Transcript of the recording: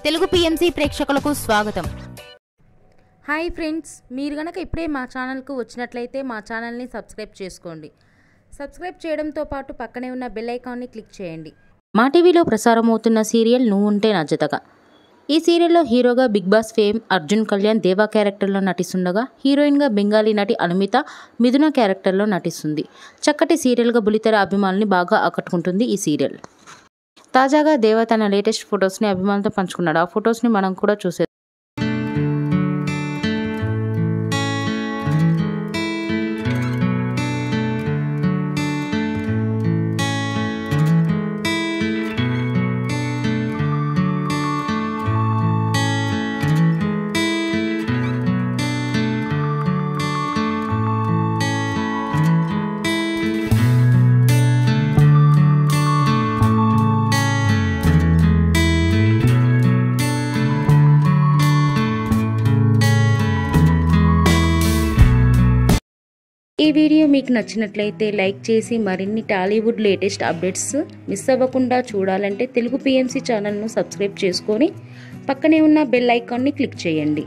Telugu PMC ప్రేక్షకులకు స్వాగతం. Hi friends, మీరు గనక ఇప్పుడే మా ఛానల్కు వచ్చినట్లయితే మా ఛానల్ని సబ్స్క్రైబ్ చేసుకోండి. సబ్స్క్రైబ్ చేయడంతో పాటు పక్కనే ఉన్న బెల్ ఐకాన్ని క్లిక్ చేయండి. మా టీవీలో ప్రసారమవుతున్న సీరియల్ నువ్వుంటే నా జతగా. ఈ సీరియల్లో హీరోగా Bigg Boss fame Arjun Kalyan Deva క్యారెక్టర్లో నటిస్తుండగా, హీరోయిన్గా బెంగాలీ నటి అనుమిత మిథున క్యారెక్టర్లో నటిస్తుంది. చక్కటి సీరియల్గా బులితెర అభిమానుల్ని బాగా ఆకట్టుకుంటుంది ఈ సీరియల్. తాజాగా దేవా తన లేటెస్ట్ ఫొటోస్ని అభిమానులతో పంచుకున్నాడు. ఆ ఫొటోస్ని మనం కూడా చూసేద్దాం. ఈ వీడియో మీకు నచ్చినట్లయితే లైక్ చేసి మరిన్ని టాలీవుడ్ లేటెస్ట్ అప్డేట్స్ మిస్ అవ్వకుండా చూడాలంటే తెలుగు పిఎంసి ఛానల్ను సబ్స్క్రైబ్ చేసుకొని పక్కనే ఉన్న బెల్ ఐకాన్ని క్లిక్ చేయండి.